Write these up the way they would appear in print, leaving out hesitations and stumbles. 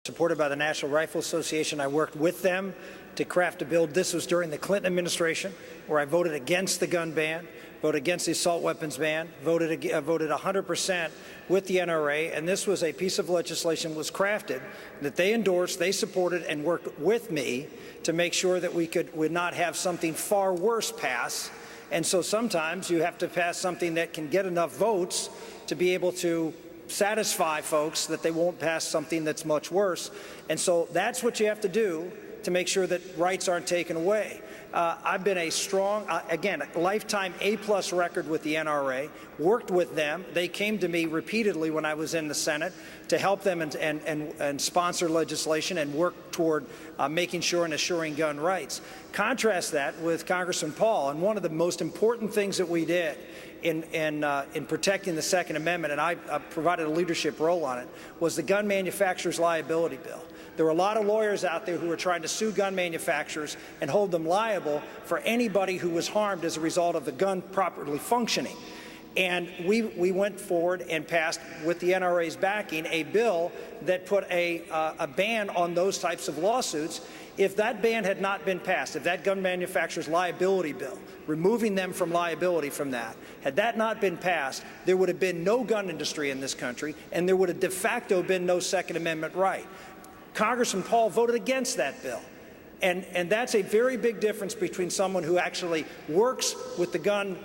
supported by the National Rifle Association. I worked with them to craft a bill. This was during the Clinton administration, where I voted against the gun ban, voted against the assault weapons ban, voted 100% with the NRA, and this was a piece of legislation that was crafted that they endorsed, they supported, and worked with me to make sure that we would not have something far worse pass. And so sometimes you have to pass something that can get enough votes to be able to satisfy folks that they won't pass something that's much worse. And so that's what you have to do to make sure that rights aren't taken away. I've been a strong, again, lifetime A+ record with the NRA, worked with them. They came to me repeatedly when I was in the Senate to help them and sponsor legislation and work toward making sure and assuring gun rights. Contrast that with Congressman Paul, and one of the most important things that we did in protecting the Second Amendment, and I provided a leadership role on it, was the gun manufacturers' liability bill. There were a lot of lawyers out there who were trying to sue gun manufacturers and hold them liable for anybody who was harmed as a result of the gun properly functioning. And we went forward and passed, with the NRA's backing, a bill that put a ban on those types of lawsuits. If that ban had not been passed, if that gun manufacturer's liability bill, removing them from liability from that, had that not been passed, there would have been no gun industry in this country, and there would have de facto been no Second Amendment right. Congressman Paul voted against that bill. And that's a very big difference between someone who actually works with the gun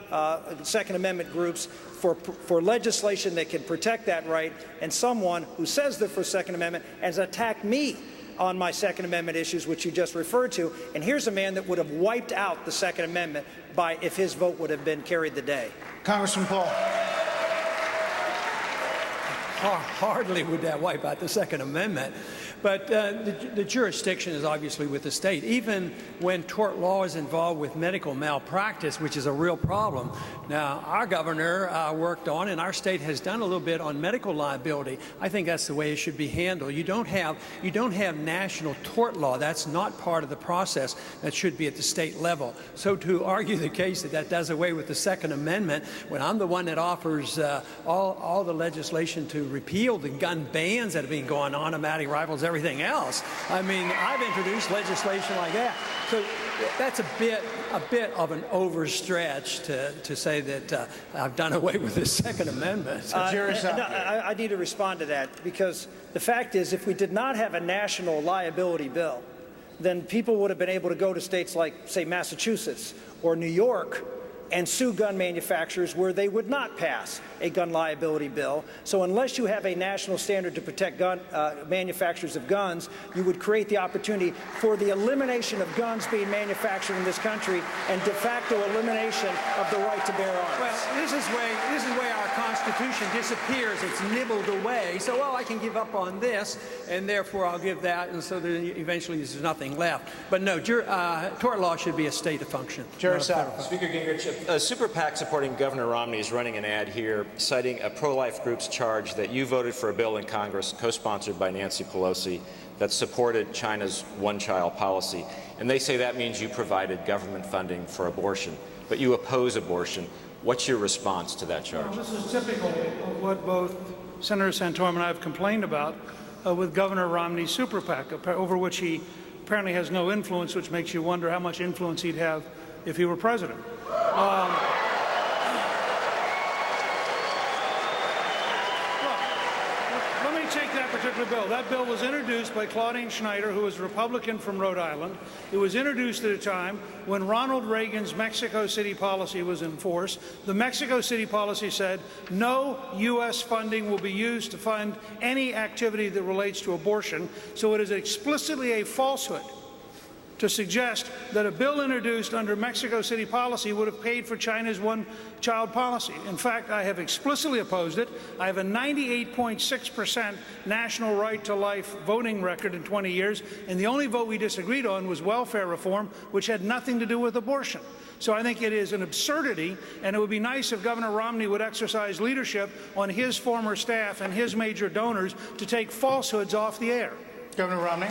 Second Amendment groups for legislation that can protect that right, and someone who says they're for Second Amendment and has attacked me on my Second Amendment issues, which you just referred to. And here's a man that would have wiped out the Second Amendment if his vote would have been carried the day. Congressman Paul. Hardly would that wipe out the Second Amendment. But the jurisdiction is obviously with the state. Even when tort law is involved with medical malpractice, which is a real problem. Now, our governor worked on, and our state has done a little bit on medical liability. I think that's the way it should be handled. You don't have national tort law. That's not part of the process. That should be at the state level. So to argue the case that does away with the Second Amendment, when I'm the one that offers all the legislation to repeal the gun bans that have been going on, automatic rifles, everything else. I mean, I've introduced legislation like that. So that's a bit of an overstretch to say that I've done away with the Second Amendment. No, I need to respond to that, because the fact is, if we did not have a national liability bill, then people would have been able to go to states like, say, Massachusetts or New York and sue gun manufacturers where they would not pass a gun liability bill. So unless you have a national standard to protect manufacturers of guns, you would create the opportunity for the elimination of guns being manufactured in this country and de facto elimination of the right to bear arms. Well, this is where our Constitution disappears. It's nibbled away. So, well, I can give up on this, and therefore I'll give that, and so eventually there's nothing left. But no, tort law should be a state of function. Speaker Gingrich, a super PAC supporting Governor Romney is running an ad here citing a pro-life group's charge that you voted for a bill in Congress co-sponsored by Nancy Pelosi that supported China's one-child policy. And they say that means you provided government funding for abortion, but you oppose abortion. What's your response to that charge? Well, this is typical of what both Senator Santorum and I have complained about with Governor Romney's super PAC, over which he apparently has no influence, which makes you wonder how much influence he'd have if he were president. Let me take that particular bill. That bill was introduced by Claudine Schneider, who is a Republican from Rhode Island. It was introduced at a time when Ronald Reagan's Mexico City policy was in force. The Mexico City policy said no U.S. funding will be used to fund any activity that relates to abortion. So it is explicitly a falsehood to suggest that a bill introduced under Mexico City policy would have paid for China's one-child policy. In fact, I have explicitly opposed it. I have a 98.6% national right-to-life voting record in 20 years, and the only vote we disagreed on was welfare reform, which had nothing to do with abortion. So I think it is an absurdity, and it would be nice if Governor Romney would exercise leadership on his former staff and his major donors to take falsehoods off the air. Governor Romney.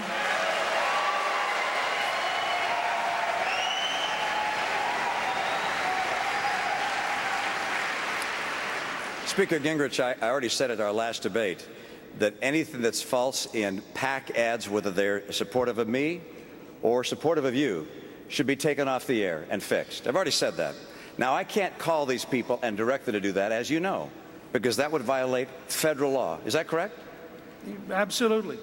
Speaker Gingrich, I already said at our last debate that anything that's false in PAC ads, whether they're supportive of me or supportive of you, should be taken off the air and fixed. I've already said that. Now, I can't call these people and direct them to do that, as you know, because that would violate federal law. Is that correct? Absolutely.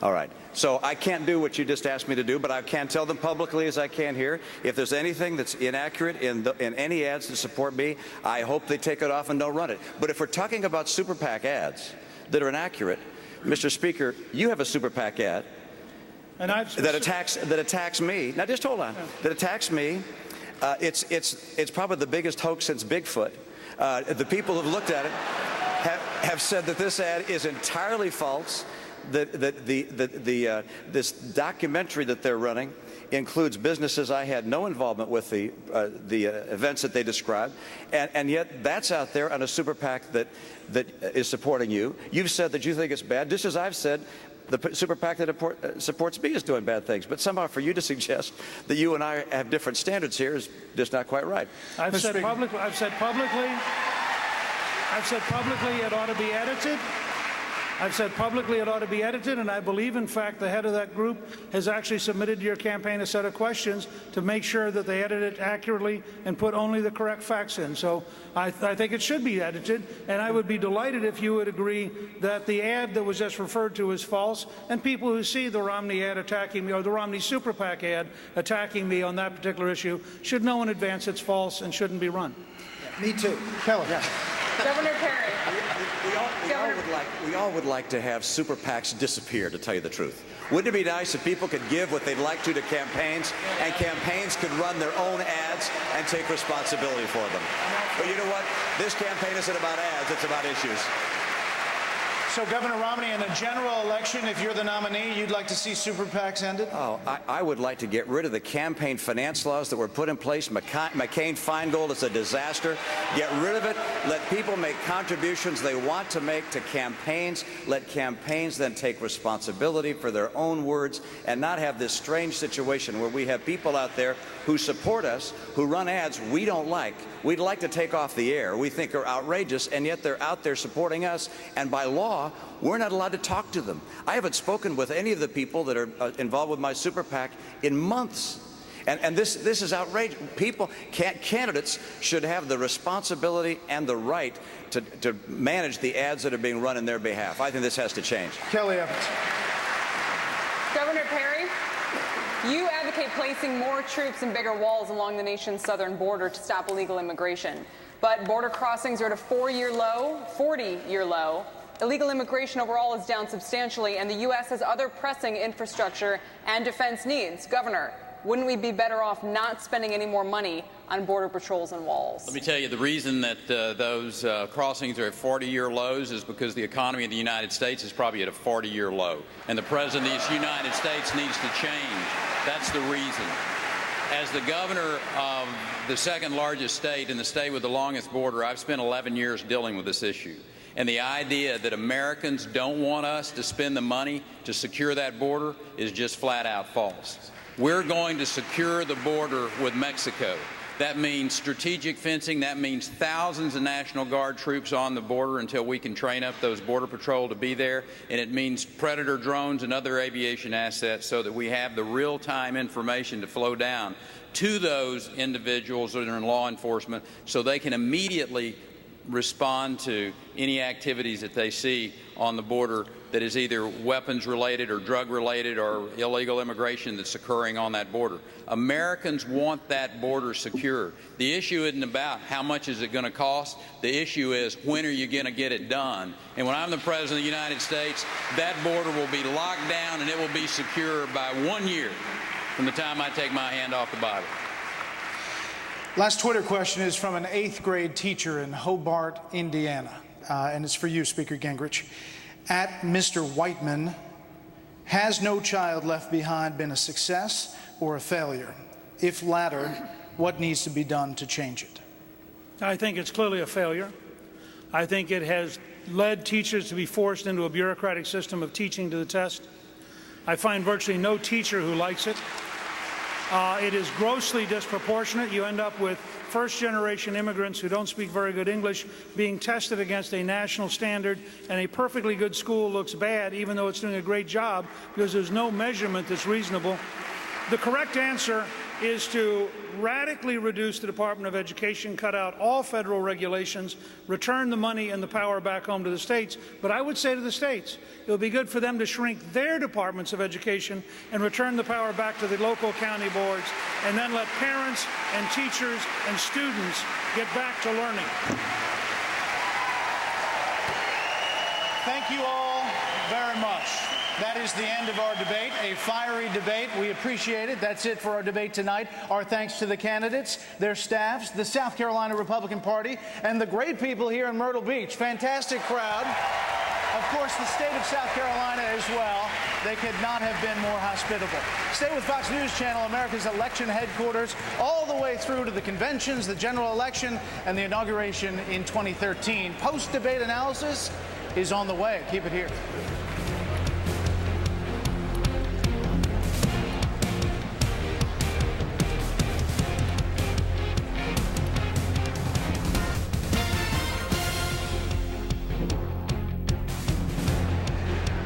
All right. So I can't do what you just asked me to do, but I can tell them publicly as I can here. If there's anything that's inaccurate in any ads that support me, I hope they take it off and don't run it. But if we're talking about super PAC ads that are inaccurate, Mr. Speaker, you have a super PAC ad and that attacks me. Now, just hold on. That attacks me. It's probably the biggest hoax since Bigfoot. The people who've looked at it have said that this ad is entirely false. This documentary that they're running includes businesses I had no involvement with, the events that they described, and yet that's out there on a super PAC that is supporting you. You've said that you think it's bad, just as I've said the super PAC that supports me is doing bad things. But somehow for you to suggest that you and I have different standards here is just not quite right. I've said publicly it ought to be edited. I've said publicly it ought to be edited, and I believe, in fact, the head of that group has actually submitted to your campaign a set of questions to make sure that they edit it accurately and put only the correct facts in. So I think it should be edited, and I would be delighted if you would agree that the ad that was just referred to is false, and people who see the Romney ad attacking me, or the Romney Super PAC ad attacking me on that particular issue, should know in advance it's false and shouldn't be run. Yeah, me too. Kelly. Yeah. Governor Perry. We all would like to have super PACs disappear, to tell you the truth. Wouldn't it be nice if people could give what they'd like to campaigns, and campaigns could run their own ads and take responsibility for them? But you know what? This campaign isn't about ads, it's about issues. So, Governor Romney, in a general election, if you're the nominee, you'd like to see super PACs ended? Oh, I would like to get rid of the campaign finance laws that were put in place. McCain-Feingold is a disaster. Get rid of it. Let people make contributions they want to make to campaigns. Let campaigns then take responsibility for their own words and not have this strange situation where we have people out there who support us, who run ads we don't like. We'd like to take off the air. We think are outrageous, and yet they're out there supporting us. And by law, we're not allowed to talk to them. I haven't spoken with any of the people that are involved with my super PAC in months. And this is outrageous. Candidates should have the responsibility and the right to manage the ads that are being run in their behalf. I think this has to change. Kelly Evans. Governor Perry, you advocate placing more troops and bigger walls along the nation's southern border to stop illegal immigration. But border crossings are at a 40-year low. Illegal immigration overall is down substantially, and the U.S. has other pressing infrastructure and defense needs. Governor, wouldn't we be better off not spending any more money on border patrols and walls? Let me tell you, the reason that those crossings are at 40-year lows is because the economy of the United States is probably at a 40-year low, and the President of the United States needs to change. That's the reason. As the governor of the second largest state and the state with the longest border, I've spent 11 years dealing with this issue. And the idea that Americans don't want us to spend the money to secure that border is just flat out false. We're going to secure the border with Mexico. That means strategic fencing. That means thousands of National Guard troops on the border until we can train up those Border Patrol to be there. And it means Predator drones and other aviation assets so that we have the real-time information to flow down to those individuals that are in law enforcement so they can immediately respond to any activities that they see on the border that is either weapons related or drug related or illegal immigration that's occurring on that border. Americans want that border secure. The issue isn't about how much is it going to cost. The issue is when are you going to get it done? And when I'm the President of the United States, that border will be locked down and it will be secure by 1 year from the time I take my hand off the Bible. Last Twitter question is from an 8th grade teacher in Hobart, Indiana, and it's for you, Speaker Gingrich. At Mr. Whiteman, has No Child Left Behind been a success or a failure? If latter, what needs to be done to change it? I think it's clearly a failure. I think it has led teachers to be forced into a bureaucratic system of teaching to the test. I find virtually no teacher who likes it. It is grossly disproportionate. You end up with first-generation immigrants who don't speak very good English being tested against a national standard, and a perfectly good school looks bad even though it's doing a great job because there's no measurement that's reasonable. The correct answer is to radically reduce the Department of Education, cut out all federal regulations, return the money and the power back home to the states. But I would say to the states, it would be good for them to shrink their departments of education and return the power back to the local county boards, and then let parents and teachers and students get back to learning. Thank you all very much. That is the end of our debate, a fiery debate. We appreciate it. That's it for our debate tonight. Our thanks to the candidates, their staffs, the South Carolina Republican Party, and the great people here in Myrtle Beach. Fantastic crowd. Of course, the state of South Carolina as well. They could not have been more hospitable. Stay with Fox News Channel, America's election headquarters, all the way through to the conventions, the general election, and the inauguration in 2013. Post-debate analysis is on the way. Keep it here.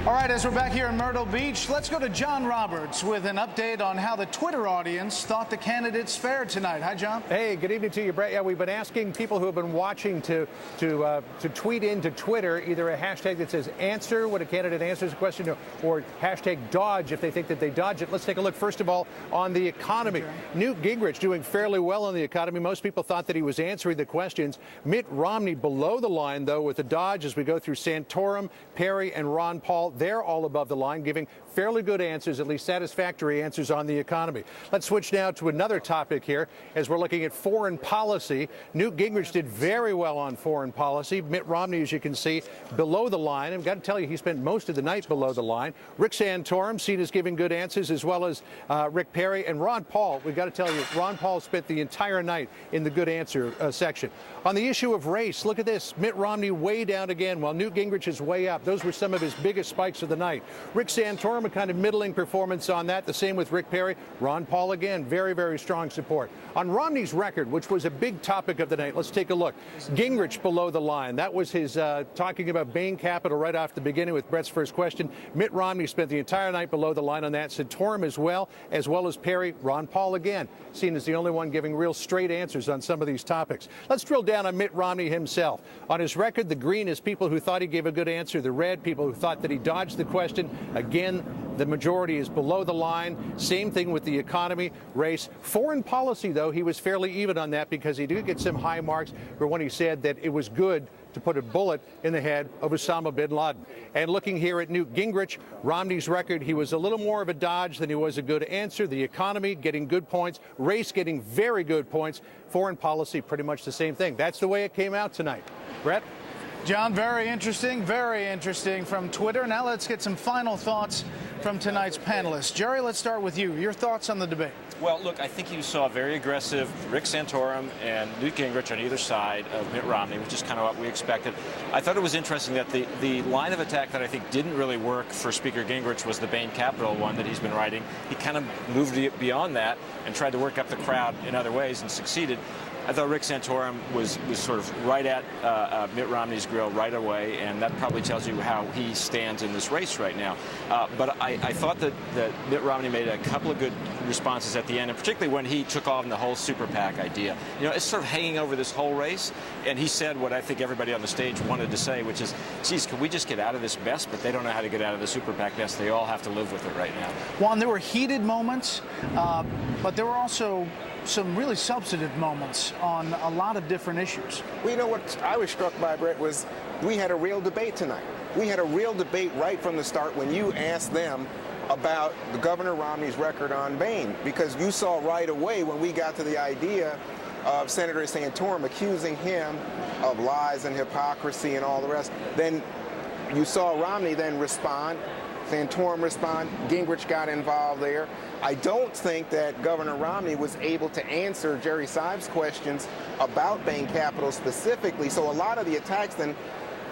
All right, as we're back here in Myrtle Beach, let's go to John Roberts with an update on how the Twitter audience thought the candidates fared tonight. Hi, John. Hey, good evening to you, Brett. Yeah, we've been asking people who have been watching to tweet into Twitter either a hashtag that says answer when a candidate answers a question or hashtag dodge if they think that they dodge it. Let's take a look, first of all, on the economy. Okay. Newt Gingrich doing fairly well on the economy. Most people thought that he was answering the questions. Mitt Romney below the line, though, with a dodge as we go through Santorum, Perry, and Ron Paul. They're all above the line, giving fairly good answers, at least satisfactory answers on the economy. Let's switch now to another topic here as we're looking at foreign policy. Newt Gingrich did very well on foreign policy. Mitt Romney, as you can see, below the line. I've got to tell you, he spent most of the night below the line. Rick Santorum seen as giving good answers, as well as Rick Perry. And Ron Paul, we've got to tell you, Ron Paul spent the entire night in the good answer section. On the issue of race, look at this. Mitt Romney way down again, while Newt Gingrich is way up. Those were some of his biggest spikes of the night. Rick Santorum, a kind of middling performance on that. The same with Rick Perry. Ron Paul, again, very, very strong support. On Romney's record, which was a big topic of the night, let's take a look. Gingrich below the line. That was his talking about Bain Capital right off the beginning with Brett's first question. Mitt Romney spent the entire night below the line on that. Santorum as well as Perry. Ron Paul, again, seen as the only one giving real straight answers on some of these topics. Let's drill down on Mitt Romney himself. On his record, the green is people who thought he gave a good answer. The red, people who thought that he dodged the question. Again, the majority is below the line. Same thing with the economy, race. Foreign policy, though, he was fairly even on that because he did get some high marks for when he said that it was good to put a bullet in the head of Osama bin Laden. And looking here at Newt Gingrich, Romney's record, he was a little more of a dodge than he was a good answer. The economy getting good points, race getting very good points, foreign policy pretty much the same thing. That's the way it came out tonight. Brett? John, very interesting from Twitter. Now let's get some final thoughts from tonight's panelists. Jerry, let's start with you. Your thoughts on the debate? Well, look, I think you saw very aggressive Rick Santorum and Newt Gingrich on either side of Mitt Romney, which is kind of what we expected. I thought it was interesting that the line of attack that I think didn't really work for Speaker Gingrich was the Bain Capital one that he's been writing. He kind of moved beyond that and tried to work up the crowd in other ways and succeeded. I thought Rick Santorum was sort of right at Mitt Romney's grill right away, and that probably tells you how he stands in this race right now. But I thought that Mitt Romney made a couple of good responses at the end, and particularly when he took on the whole super PAC idea. You know, it's sort of hanging over this whole race, and he said what I think everybody on the stage wanted to say, which is, geez, can we just get out of this mess? But they don't know how to get out of the super PAC mess. They all have to live with it right now. Juan, there were heated moments, but there were also some really substantive moments on a lot of different issues. Well, you know what I was struck by, Brett, was we had a real debate tonight. We had a real debate right from the start when you asked them about the Governor Romney's record on Bain, because you saw right away when we got to the idea of Senator Santorum accusing him of lies and hypocrisy and all the rest, then you saw Romney then respond, Santorum respond, Gingrich got involved there. I don't think that Governor Romney was able to answer Jerry Seib's questions about Bain Capital specifically, so a lot of the attacks then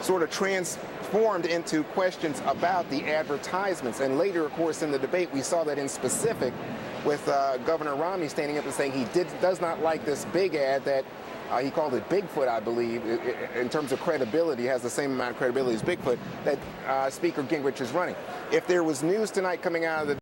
sort of transformed into questions about the advertisements. And later, of course, in the debate, we saw that in specific, with Governor Romney standing up and saying he does not like this big ad that he called it Bigfoot, I believe, in terms of credibility, has the same amount of credibility as Bigfoot, that Speaker Gingrich is running. If there was news tonight coming out of the